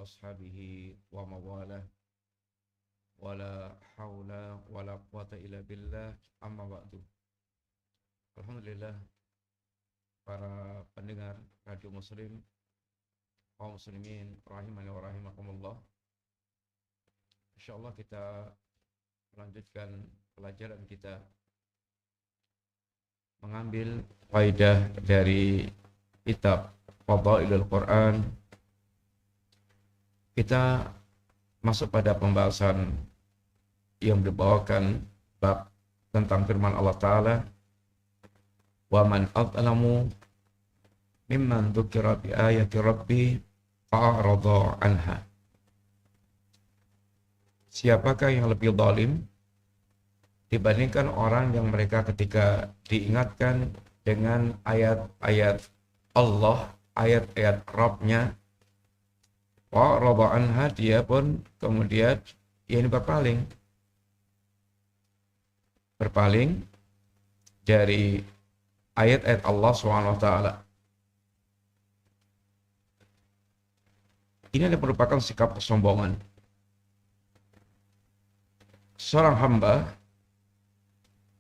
وأصحابه ومواله ولا حول ولا قوة إلا بالله أما بعد. Alhamdulillah, para pendengar Radio Muslim, kaum muslimin rahimani wa rahimakumullah. Insyaallah kita melanjutkan pelajaran kita mengambil faidah dari kitab Fadailul Quran. Kita masuk pada pembahasan yang dibawakan bab tentang firman Allah Ta'ala, wa man adlamu mimman dzukira bi ayati rabbi fa'arada anha. Siapakah yang lebih zalim dibandingkan orang yang mereka ketika diingatkan dengan ayat-ayat Allah, ayat-ayat Rabb-nya, fa'arada anha, dia pun kemudian berpaling dari ayat-ayat Allah SWT. Ini merupakan sikap kesombongan. Seorang hamba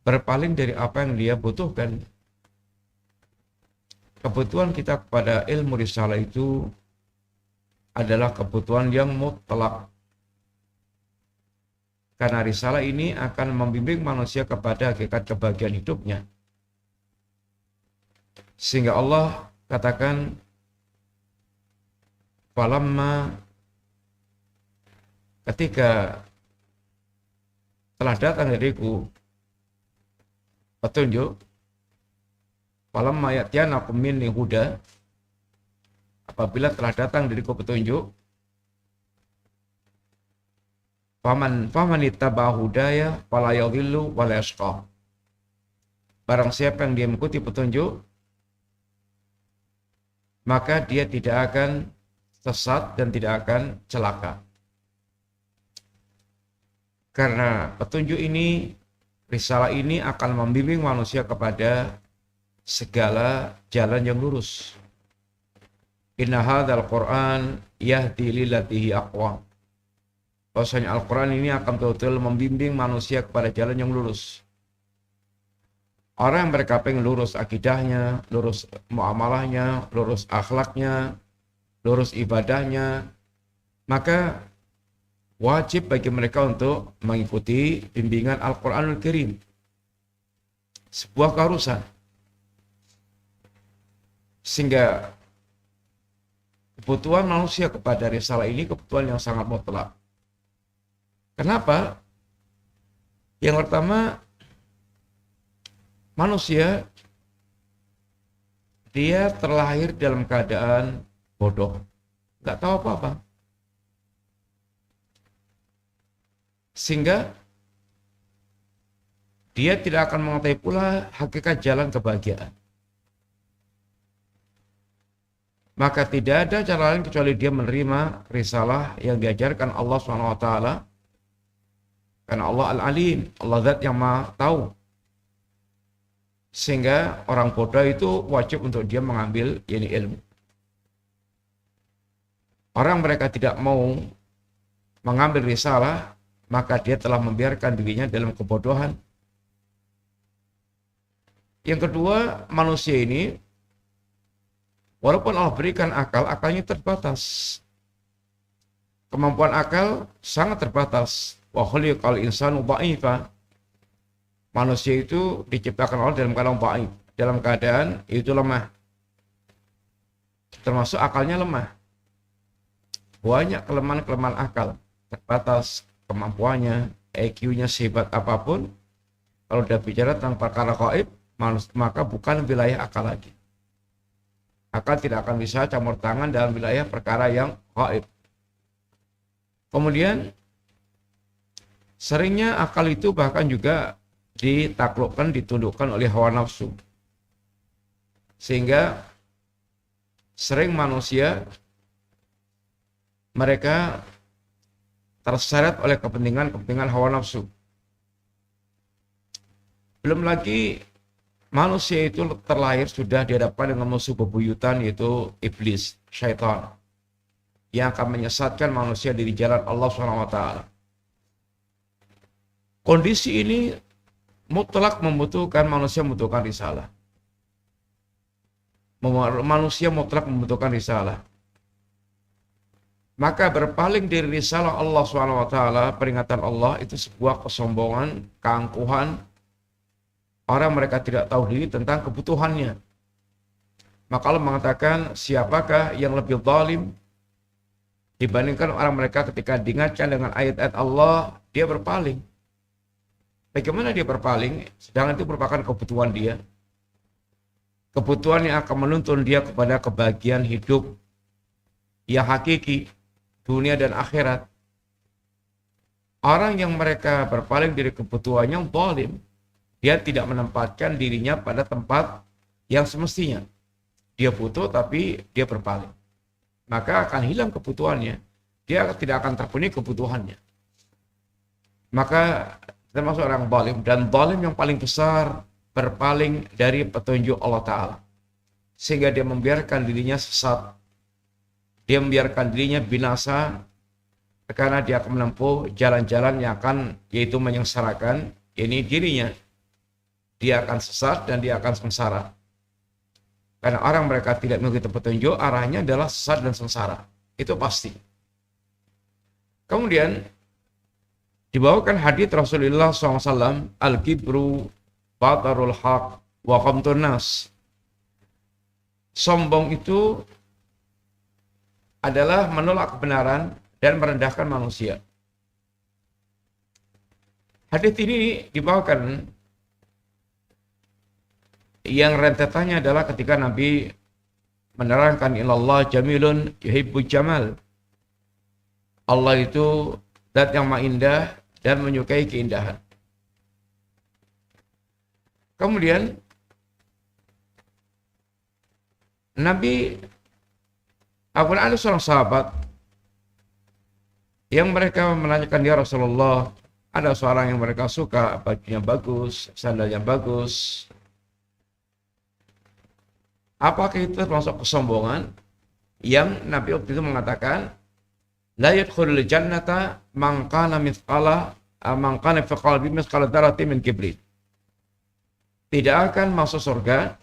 berpaling dari apa yang dia butuhkan. Kebutuhan kita kepada ilmu risalah itu adalah kebutuhan yang mutlak. Karena risalah ini akan membimbing manusia kepada hakikat kebahagiaan hidupnya. Sehingga Allah katakan, falamma, ketika telah datang dariku petunjuk, falamma ya'tiyanakum minni huda, apabila telah datang dariku petunjuk, faman ittaba hudaya fala yadhillu wa la yashqa. Barang siapa yang dia mengikuti petunjuk, maka dia tidak akan sesat dan tidak akan celaka. Karena petunjuk ini, risalah ini akan membimbing manusia kepada segala jalan yang lurus. Inna hadzal Qur'an yahdi lillati hiya aqwam. Bahwasanya Al-Quran ini akan betul-betul membimbing manusia kepada jalan yang lurus. Orang yang mereka pengen lurus akidahnya, lurus muamalahnya, lurus akhlaknya, lurus ibadahnya, maka wajib bagi mereka untuk mengikuti bimbingan Al-Quranul Karim. Sebuah keharusan. Sehingga kebutuhan manusia kepada risalah ini kebutuhan yang sangat mutlak. Kenapa? Yang pertama, manusia dia terlahir dalam keadaan bodoh, nggak tahu apa-apa. Sehingga dia tidak akan mengetahui pula hakikat jalan kebahagiaan. Maka tidak ada cara lain kecuali dia menerima risalah yang diajarkan Allah SWT. Karena Allah Al-Alim, Allah Zat yang Maha Tahu. Sehingga orang bodoh itu wajib untuk dia mengambil ilmu. Orang mereka tidak mau mengambil risalah, maka dia telah membiarkan dirinya dalam kebodohan. Yang kedua, manusia ini, walaupun Allah berikan akal, akalnya terbatas. Kemampuan akal sangat terbatas. Wa khuliqal insanu dha'ifa. Manusia itu diciptakan Allah dalam keadaan dhaif, dalam keadaan itu lemah. Termasuk akalnya lemah. Banyak kelemahan-kelemahan akal, terbatas kemampuannya, IQ-nya sehebat apapun, kalau sudah bicara tentang perkara gaib, maka bukan wilayah akal lagi. Akal tidak akan bisa campur tangan dalam wilayah perkara yang gaib. Kemudian, seringnya akal itu bahkan juga ditaklukkan, ditundukkan oleh hawa nafsu. Sehingga sering manusia mereka terseret oleh kepentingan hawa nafsu. Belum lagi manusia itu terlahir sudah dihadapkan dengan musuh bebuyutan, yaitu iblis, syaitan, yang akan menyesatkan manusia dari jalan Allah SWT. Kondisi ini mutlak manusia membutuhkan risalah. Manusia mutlak membutuhkan risalah. Maka berpaling dari risalah Allah SWT, peringatan Allah, itu sebuah kesombongan, keangkuhan. Orang mereka tidak tahu diri tentang kebutuhannya. Maka Allah mengatakan, siapakah yang lebih zalim dibandingkan orang mereka ketika diingatkan dengan ayat-ayat Allah, dia berpaling. Bagaimana dia berpaling? Sedangkan itu merupakan kebutuhan dia. Kebutuhan yang akan menuntun dia kepada kebahagiaan hidup yang hakiki, dunia dan akhirat. Orang yang mereka berpaling dari kebutuhannya zalim. Dia tidak menempatkan dirinya pada tempat yang semestinya. Dia butuh tapi dia berpaling. Maka akan hilang kebutuhannya. Dia tidak akan terpenuhi kebutuhannya. Maka termasuk orang zalim. Dan zalim yang paling besar berpaling dari petunjuk Allah Ta'ala. Sehingga dia membiarkan dirinya sesat. Dia membiarkan dirinya binasa. Karena dia akan menempuh jalan-jalan yang akan, yaitu menyengsarakan, ini dirinya. Dia akan sesat dan dia akan sengsara. Karena orang mereka tidak mengikuti petunjuk, arahnya adalah sesat dan sengsara. Itu pasti. Kemudian dibawakan hadits Rasulullah SAW, al-kibru batarul haq wa qamtun nas. Sombong itu adalah menolak kebenaran dan merendahkan manusia. Hadits ini dibawakan, yang rentetannya adalah ketika Nabi menerangkan ilallah jamilun yuhibbul jamal. Allah itu zat yang maha indah dan menyukai keindahan. Kemudian Nabi, ada seorang sahabat yang mereka menanyakan, ya Rasulullah, ada seorang yang mereka suka bajunya bagus, sandalnya bagus. Apakah itu termasuk kesombongan? Yang Nabi waktu itu mengatakan, la yadkhulul jannata man kana fi qalbi mithqala dzarratin min kibrit. Tidak akan masuk surga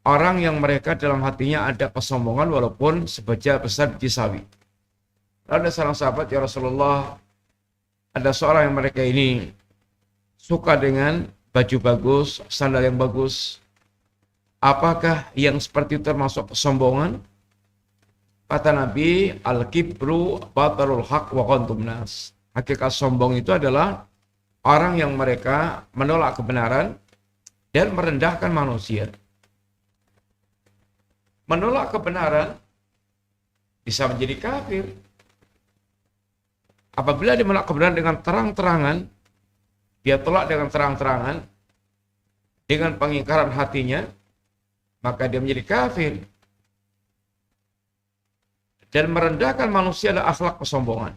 orang yang mereka dalam hatinya ada kesombongan walaupun sebesar biji sawi. Lalu ada seorang sahabat, ya Rasulullah, ada seorang yang mereka ini suka dengan baju bagus, sandal yang bagus. Apakah yang seperti itu termasuk kesombongan? Kata Nabi, al-kibru batarul haq wa qamtun nas. Hakikat sombong itu adalah orang yang mereka menolak kebenaran dan merendahkan manusia. Menolak kebenaran bisa menjadi kafir. Apabila dia menolak kebenaran dengan terang-terangan, dia tolak dengan terang-terangan, dengan pengingkaran hatinya, maka dia menjadi kafir. Dan merendahkan manusia adalah akhlak kesombongan.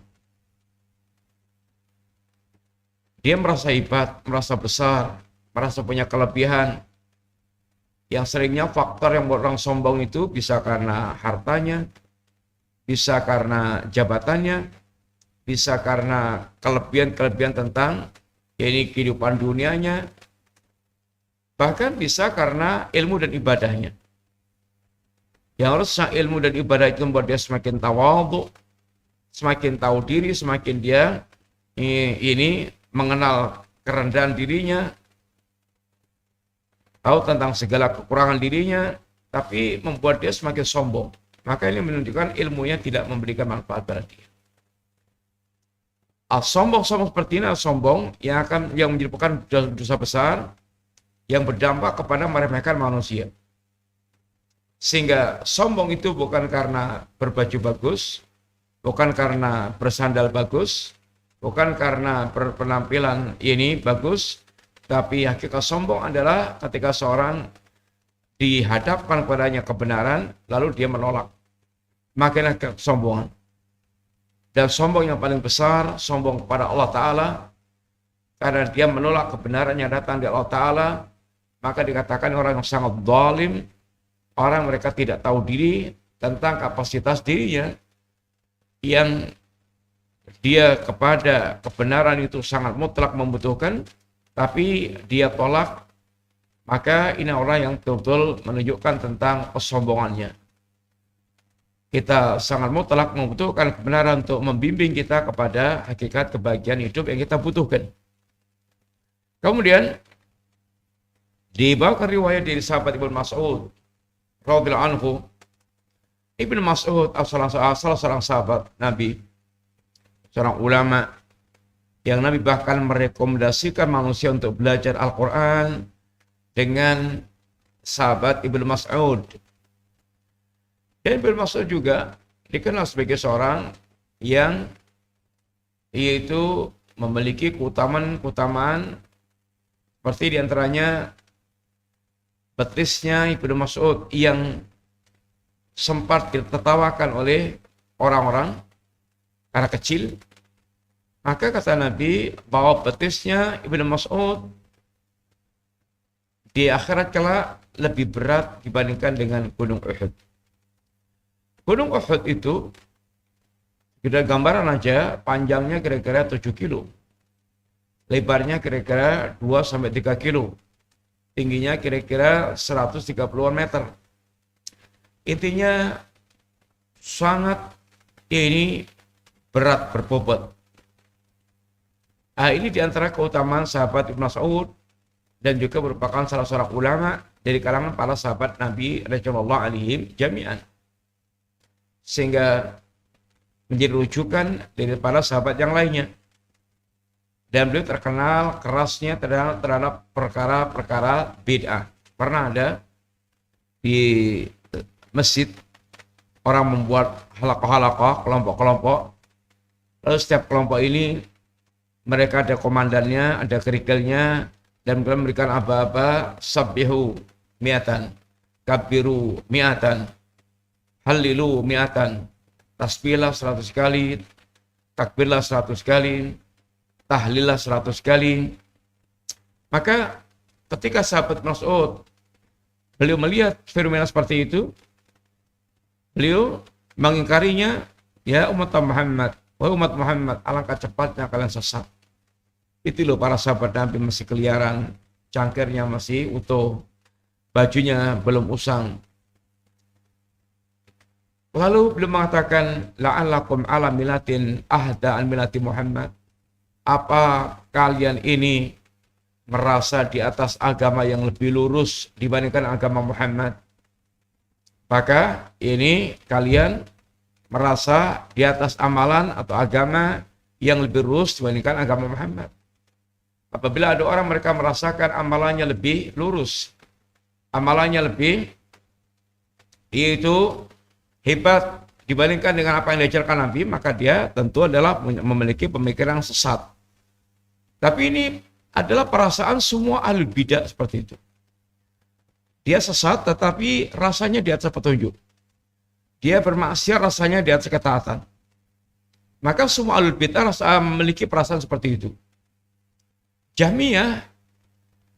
Dia merasa hebat, merasa besar, merasa punya kelebihan. Yang seringnya faktor yang membuat orang sombong itu bisa karena hartanya, bisa karena jabatannya, bisa karena kelebihan-kelebihan tentang kehidupan dunianya, bahkan bisa karena ilmu dan ibadahnya. Yang harusnya ilmu dan ibadah itu membuat dia semakin tawadhu, semakin tahu diri, semakin dia ini mengenal kerendahan dirinya, tahu tentang segala kekurangan dirinya, tapi membuat dia semakin sombong. Maka ini menunjukkan ilmunya tidak memberikan manfaat pada dia. Sombong-sombong seperti ini adalah sombong yang menyebabkan dosa besar, yang berdampak kepada meremehkan manusia. Sehingga sombong itu bukan karena berbaju bagus, bukan karena bersandal bagus, bukan karena penampilan ini bagus, tapi hakikat sombong adalah ketika seorang dihadapkan padanya kebenaran, lalu dia menolak. Makinlah kesombongan. Dan sombong yang paling besar, sombong kepada Allah Ta'ala, karena dia menolak kebenaran yang datang dari Allah Ta'ala, maka dikatakan orang yang sangat zalim, orang mereka tidak tahu diri tentang kapasitas dirinya. yang dia kepada kebenaran itu sangat mutlak membutuhkan, tapi dia tolak, maka ini orang yang betul-betul menunjukkan tentang kesombongannya. Kita sangat mutlak membutuhkan kebenaran untuk membimbing kita kepada hakikat kebahagiaan hidup yang kita butuhkan. Kemudian dibawakan riwayat dari sahabat Ibnu Mas'ud radhiyallahu anhu. Ibnu Mas'ud salah seorang sahabat Nabi, seorang ulama yang Nabi bahkan merekomendasikan manusia untuk belajar Al-Quran dengan sahabat Ibnu Mas'ud. Dan Ibnu Mas'ud juga dikenal sebagai seorang yang yaitu memiliki keutamaan seperti diantaranya betisnya Ibnu Mas'ud yang sempat ditertawakan oleh orang-orang karena kecil. Maka kata Nabi bahwa betisnya Ibnu Mas'ud di akhirat kelak lebih berat dibandingkan dengan Gunung Uhud. Gunung Uhud itu, kita gambaran aja, panjangnya kira-kira 7 kilo. Lebarnya kira-kira 2-3 kilo. Tingginya kira-kira 130 meter. Intinya sangat ini berat berbobot. Ini diantara keutamaan sahabat Ibnu Mas'ud dan juga merupakan salah seorang ulama dari kalangan para sahabat Nabi radhiyallahu alaihim jami'an. Sehingga menjadi rujukan dari para sahabat yang lainnya. Dan beliau terkenal kerasnya terhadap perkara-perkara bid'ah. Pernah ada di masjid orang membuat halaqah-halaqah, kelompok-kelompok. Lalu setiap kelompok ini mereka ada komandannya, ada kerikilnya, dan mereka memberikan aba-aba sabbihu mi'atan, kabiru mi'atan, halilu mi'atan, tasbihlah 100 kali, takbirlah 100 kali, tahlillah 100 kali. Maka ketika sahabat Mas'ud beliau melihat fenomena seperti itu, beliau mengingkarinya, ya umat Muhammad, wahai umat Muhammad, alangkah cepatnya kalian sesat. Itu loh para sahabat Nabi masih keliaran, cangkirnya masih utuh, bajunya belum usang. Lalu beliau mengatakan, la'allakum ala milatin ahda an milati Muhammad. Apa kalian ini merasa di atas agama yang lebih lurus dibandingkan agama Muhammad? Maka ini kalian merasa di atas amalan atau agama yang lebih lurus dibandingkan agama Muhammad. Apabila ada orang mereka merasakan amalannya lebih lurus, amalannya lebih yaitu hebat dibandingkan dengan apa yang diajarkan Nabi, maka dia tentu adalah memiliki pemikiran sesat. Tapi ini adalah perasaan semua ahli bidah seperti itu. Dia sesat tetapi rasanya di atas petunjuk. Dia bermaksiat rasanya di atas ketaatan. Maka semua ahli bidah memiliki perasaan seperti itu. Jahmiyah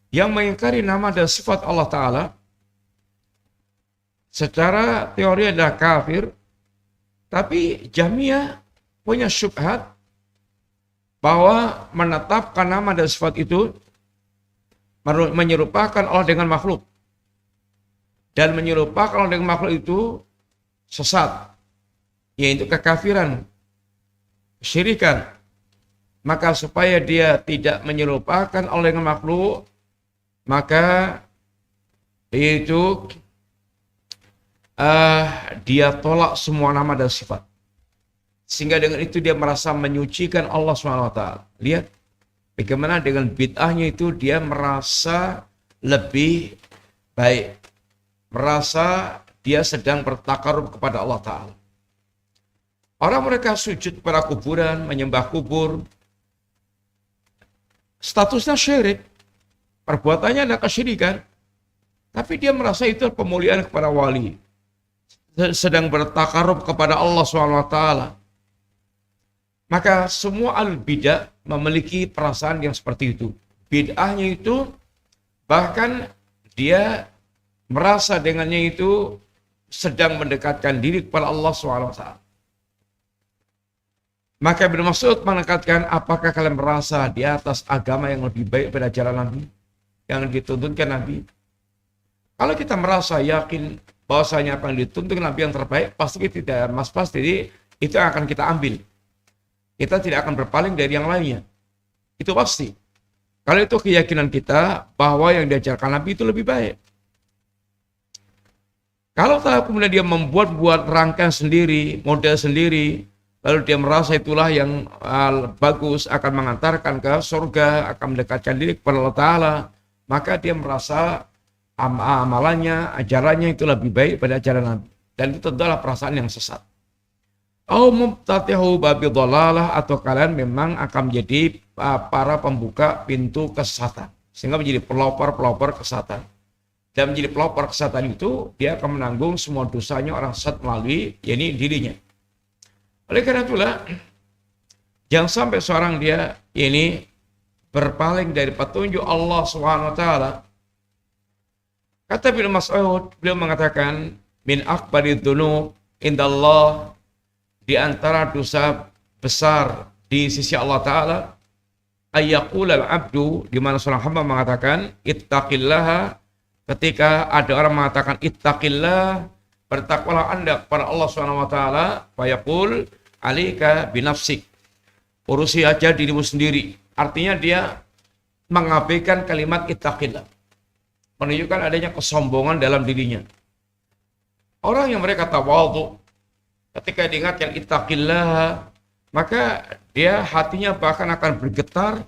yang mengingkari nama dan sifat Allah Ta'ala secara teori adalah kafir, tapi Jahmiyah punya syubhat bahwa menetapkan nama dan sifat itu menyerupakan Allah dengan makhluk. Dan menyerupakan Allah dengan makhluk itu sesat, yaitu kekafiran, kesyirikan. Maka supaya dia tidak menyerupakan Allah dengan makhluk, maka itu dia tolak semua nama dan sifat. Sehingga dengan itu dia merasa menyucikan Allah SWT. Lihat bagaimana dengan bid'ahnya itu dia merasa lebih baik. Merasa dia sedang bertakarub kepada Allah Ta'ala. Orang mereka sujud pada kuburan, menyembah kubur. Statusnya syirik. Perbuatannya adalah kesyirikan. Tapi dia merasa itu pemuliaan kepada wali. Sedang bertakarub kepada Allah SWT. Maka semua al-bidah memiliki perasaan yang seperti itu. Bid'ahnya itu bahkan dia merasa dengannya itu sedang mendekatkan diri kepada Allah SWT. Maka Ibnu Mas'ud menekankan, apakah kalian merasa di atas agama yang lebih baik pada jalan Nabi, yang dituntunkan Nabi? Kalau kita merasa yakin bahwasanya apa yang dituntun Nabi yang terbaik, pasti tidak mas pasti itu yang akan kita ambil. Kita tidak akan berpaling dari yang lainnya. Itu pasti. Kalau itu keyakinan kita bahwa yang diajarkan Nabi itu lebih baik. Kalau kemudian dia membuat rangkaian sendiri, model sendiri, lalu dia merasa itulah yang bagus, akan mengantarkan ke surga, akan mendekatkan diri kepada Allah Ta'ala, maka dia merasa amalannya, ajarannya itu lebih baik pada ajaran Nabi. Dan itu adalah perasaan yang sesat. Atau kalian memang akan menjadi para pembuka pintu kesesatan, sehingga menjadi pelopor kesesatan. Dan menjadi pelopor kesesatan itu, dia akan menanggung semua dosanya orang sesat melalui dirinya. Oleh karena itulah, jangan sampai seorang dia ini berpaling dari petunjuk Allah SWT. Kata Ibnu Mas'ud, beliau mengatakan, min akbarid dzunub indallah, di antara dosa besar di sisi Allah Ta'ala, ayyaqulal abdu, di mana seorang hamba mengatakan ittaqillaha, ketika ada orang mengatakan ittaqillah, bertakwalah Anda kepada Allah SWT, fayaqul alika binafsik, urusi aja dirimu sendiri. Artinya dia mengabaikan kalimat ittaqillah, menunjukkan adanya kesombongan dalam dirinya. Orang yang mereka tawadhu, ketika diingatkan ittaqillah, maka dia hatinya bahkan akan bergetar,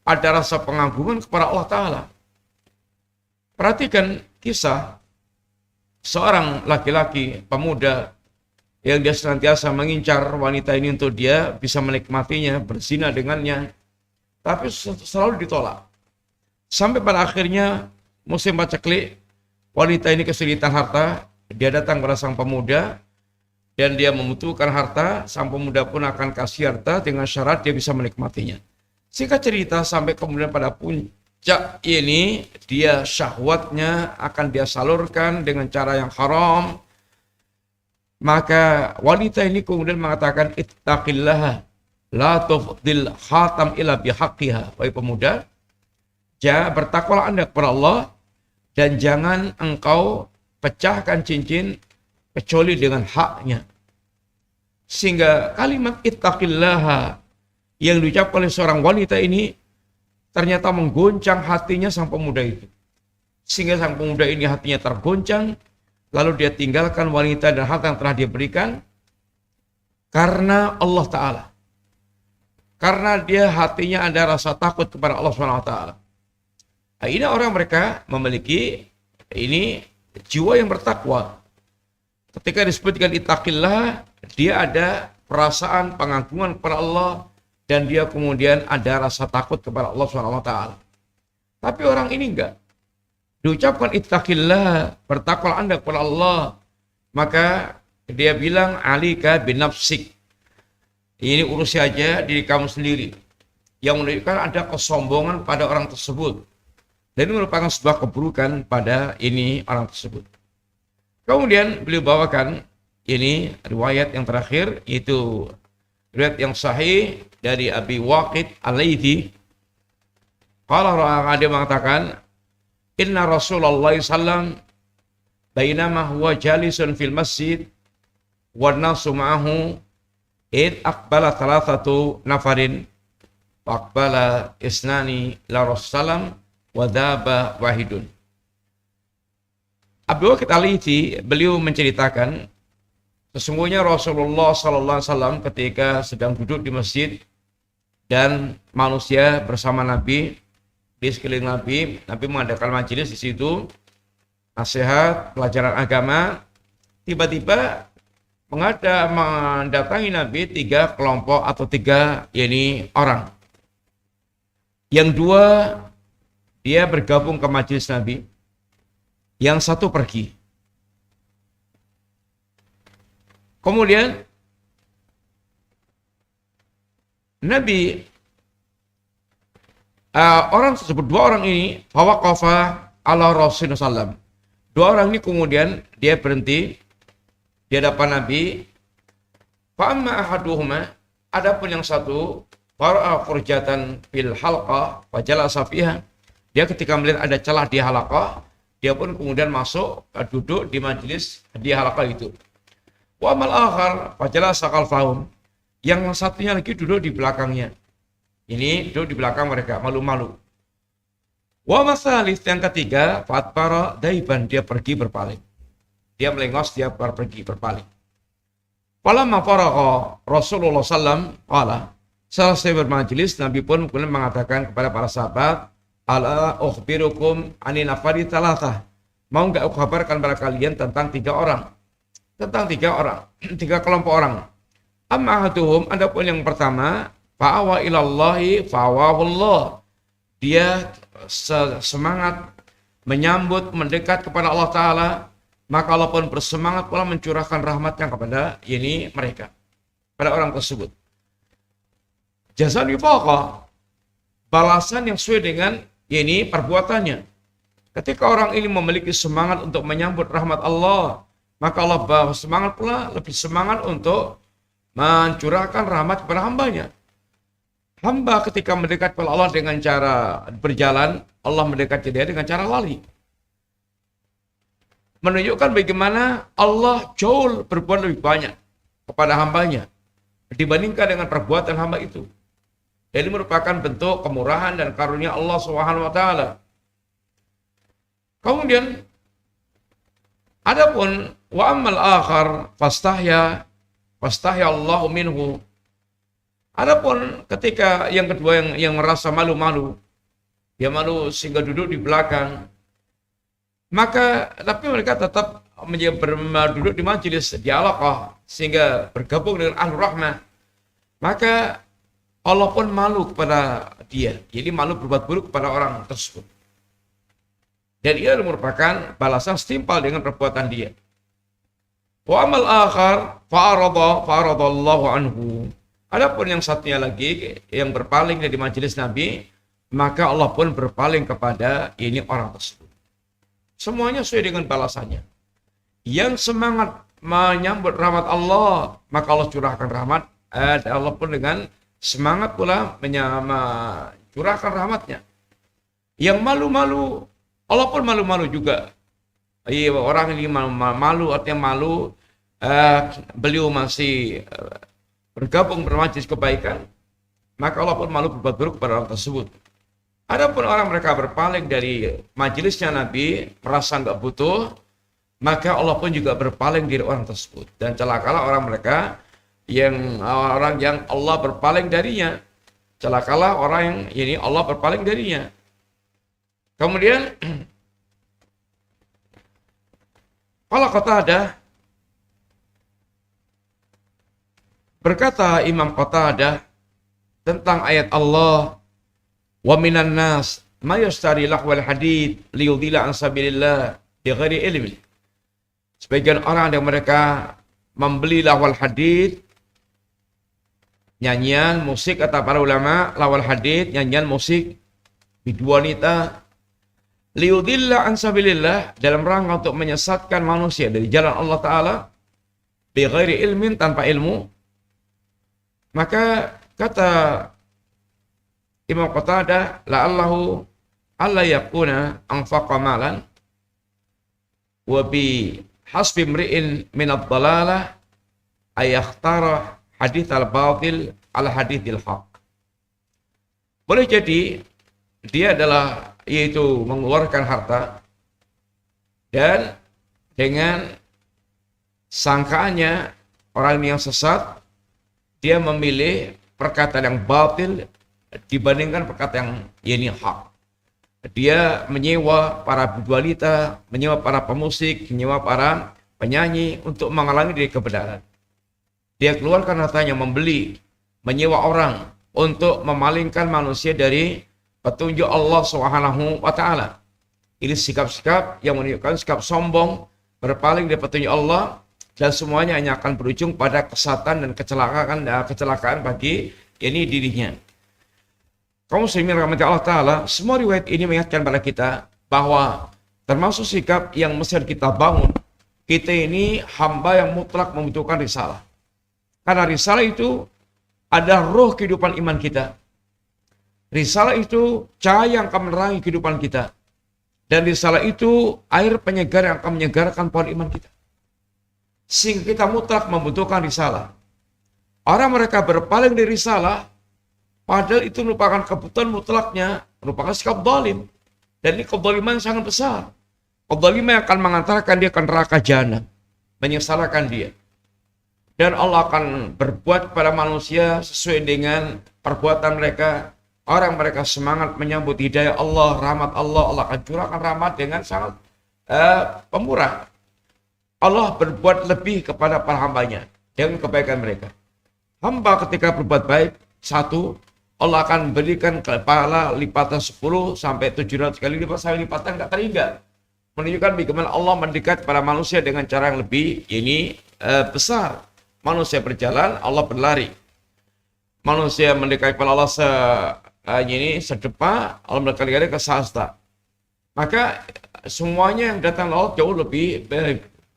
ada rasa pengagungan kepada Allah Ta'ala. Perhatikan kisah seorang laki-laki pemuda yang dia senantiasa mengincar wanita ini untuk dia bisa menikmatinya, berzina dengannya, tapi selalu ditolak. Sampai pada akhirnya musim paceklik, wanita ini kesulitan harta, dia datang kepada sang pemuda dan dia membutuhkan harta, sang pemuda pun akan kasih harta dengan syarat dia bisa menikmatinya. Singkat cerita, sampai kemudian pada puncak ini, dia syahwatnya akan dia salurkan dengan cara yang haram. Maka wanita ini kemudian mengatakan, ittaqillah la tufdil khatam illa bihaqqiha. Wahai pemuda, bertakwalah Anda kepada Allah dan jangan engkau pecahkan cincin kecuali dengan haknya. Sehingga kalimat ittaqillah yang diucapkan oleh seorang wanita ini ternyata menggoncang hatinya sang pemuda itu. Sehingga sang pemuda ini hatinya tergoncang, lalu dia tinggalkan wanita dan harta yang telah dia berikan karena Allah Ta'ala. Karena dia hatinya ada rasa takut kepada Allah SWT. Nah, ini orang mereka memiliki ini jiwa yang bertakwa. Ketika disebutkan ittaqillah, dia ada perasaan pengagungan kepada Allah dan dia kemudian ada rasa takut kepada Allah SWT. Tapi orang ini enggak. Diucapkan ittaqillah, bertakwalah Anda kepada Allah, maka dia bilang alika binafsik. Ini urus saja diri kamu sendiri. Yang menunjukkan ada kesombongan pada orang tersebut. Dan ini merupakan sebuah keburukan pada ini orang tersebut. Kemudian beliau bawakan ini riwayat yang terakhir, yaitu riwayat yang sahih dari Abi Waqid Al-Laythi. Qala dia mengatakan, inna Rasulullah sallam bainama huwa jalisun fil masjid wa nasu ma'ahu id aqbala thalathatu nafarin wa aqbala isnani la Rasulullah wa dhaba wahidun. Abu Waqid Al-Laythi beliau menceritakan, sesungguhnya Rasulullah sallallahu alaihi wasallam ketika sedang duduk di masjid dan manusia bersama Nabi di sekeliling Nabi mengadakan majelis di situ, nasihat, pelajaran agama. Tiba-tiba mendatangi Nabi 3 kelompok atau 3 orang. Yang 2 dia bergabung ke majelis Nabi, yang 1 pergi. Kemudian Nabi orang tersebut, 2 orang ini fawaqafa ala Rasulullah sallam. 2 orang ini kemudian dia berhenti di hadapan Nabi. Fa amma ahaduhuma, Adapun yang satu, fara'a furjatan fil halqah wa jalasa fiha. Dia ketika melihat ada celah di halaqah, dia pun kemudian masuk duduk di majelis di halaqah itu. Wa amal akhar fa jalasa khalfahum. Yang satunya lagi duduk di belakangnya. Ini duduk di belakang mereka, malu-malu. Wa masalis yang ketiga, fatbara daiban, dia pergi berpaling. Dia melengos, dia pergi berpaling. Falamma faragha Rasulullah sallam qala, selesai bermajelis, Nabi pun kemudian mengatakan kepada para sahabat, ala ukhbirukum anin nafari thalathah. Mau enggak aku kabarkan kepada kalian tentang 3 orang? Tentang 3 orang, 3 kelompok orang. Amma ahaduhum, adapun yang pertama, fa'awa ilallahi fa'awahullah. Dia semangat menyambut, mendekat kepada Allah Ta'ala, maka Allah pun bersemangat pula mencurahkan rahmatnya kepada mereka, pada orang tersebut. Jazaan wifaqa, balasan yang sesuai dengan perbuatannya. Ketika orang ini memiliki semangat untuk menyambut rahmat Allah, maka Allah semangat pula, lebih semangat untuk mencurahkan rahmat kepada hambanya. Hamba ketika mendekat kepada Allah dengan cara berjalan, Allah mendekati dia dengan cara lari. Menunjukkan bagaimana Allah jauh berbuat lebih banyak kepada hambanya dibandingkan dengan perbuatan hamba itu. Ini merupakan bentuk kemurahan dan karunia Allah Subhanahu wa taala. Kemudian adapun wa ammal akhar fastahya Allahu minhu. Adapun ketika yang kedua yang merasa malu-malu, dia malu sehingga duduk di belakang, maka tapi mereka tetap duduk di majelis di halaqah sehingga bergabung dengan ahlur rahmah, maka Allah pun malu kepada dia. Jadi malu berbuat buruk kepada orang tersebut. Dan ia merupakan balasan setimpal dengan perbuatan dia. Wa amal akhar fa'aradallahu anhu. Adapun yang satunya lagi yang berpaling dari majelis Nabi, maka Allah pun berpaling kepada orang tersebut. Semuanya sesuai dengan balasannya. Yang semangat menyambut rahmat Allah, maka Allah curahkan rahmat. Allah pun dengan semangat pula mencurahkan rahmatnya. Yang malu-malu, Allah pun malu-malu juga. Orang ini malu, artinya malu, beliau masih bergabung bermajelis kebaikan, maka Allah pun malu berbuat buruk kepada orang tersebut. Adapun orang mereka berpaling dari majelisnya Nabi, merasa enggak butuh, maka Allah pun juga berpaling dari orang tersebut. Dan celakalah orang yang Allah berpaling darinya. Celakalah orang yang Allah berpaling darinya. Kemudian kalau Qatadah, berkata Imam Qatadah tentang ayat Allah, wa minan nas ma yashtari lahwal hadid liyudilla an sabilillah bighairi ilmi. Sebagian orang yang mereka membeli lahwal hadid, nyanyian musik, kata para ulama, lahwal hadid, nyanyian musik, bidu wanita, liyudilla an sabilillah, dalam rangka untuk menyesatkan manusia dari jalan Allah Ta'ala, bighairi ilmin, tanpa ilmu. Maka kata Imam Qatadah, la'allahu alla yakuna anfaqa malan wa bi hasbi mri'in min ad-dalalah ayakhtara hadith al-batil ala hadithil haq. Boleh jadi dia adalah yaitu mengeluarkan harta dan dengan sangkaannya orang yang sesat, dia memilih perkataan yang batil dibandingkan perkataan yang hak. Dia menyewa para wanita, menyewa para pemusik, menyewa para penyanyi untuk menghalangi dari kebenaran. Dia keluarkan hartanya membeli, menyewa orang untuk memalingkan manusia dari petunjuk Allah Subhanahu wa taala. Ini sikap-sikap yang menunjukkan sikap sombong, berpaling dari petunjuk Allah, dan semuanya hanya akan berujung pada kesatan dan kecelakaan bagi dirinya. Kaum muslimin rahmati Allah Ta'ala, semua riwayat ini mengingatkan pada kita bahwa termasuk sikap yang mesti kita bangun, kita ini hamba yang mutlak membutuhkan risalah. Karena risalah itu adalah roh kehidupan iman kita. Risalah itu cahaya yang akan menerangi kehidupan kita. Dan risalah itu air penyegar yang akan menyegarkan pohon iman kita. Sehingga kita mutlak membutuhkan risalah. Orang mereka berpaling dari risalah, padahal itu merupakan kebutuhan mutlaknya, merupakan sikap zalim. Dan ini kezaliman yang sangat besar. Kezaliman yang akan mengantarkan dia ke neraka jahanam, menyesalkan dia. Dan Allah akan berbuat kepada manusia sesuai dengan perbuatan mereka. Orang mereka semangat menyambut hidayah Allah, rahmat Allah. Allah akan curahkan rahmat dengan sangat pemurah. Allah berbuat lebih kepada para hambanya dengan kebaikan mereka. Hamba ketika berbuat baik, satu, Allah akan berikan pahala lipatan 10 sampai 700 kali lipat sampai lipatan nggak terhingga. Menunjukkan bagaimana Allah mendekat pada manusia dengan cara yang lebih besar. Manusia berjalan, Allah berlari. Manusia mendekat kepada Allah sedepa, Allah mendekatkan ke sahasta. Maka semuanya yang datang Allah jauh lebih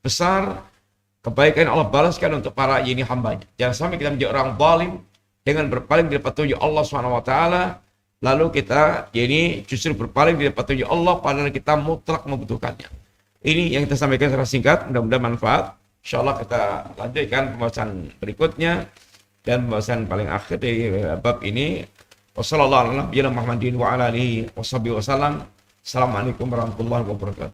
besar. Kebaikan Allah balaskan untuk para hambanya. Jangan sampai kita menjadi orang zalim dengan berpaling dari petunjuk Allah SWT. Lalu kita justru berpaling dari petunjuk Allah padahal kita mutlak membutuhkannya. Ini yang kita sampaikan secara singkat, mudah-mudahan manfaat. InsyaAllah kita lanjutkan pembahasan berikutnya dan pembahasan paling akhir dari bab ini. Wassalamualaikum warahmatullahi wabarakatuh.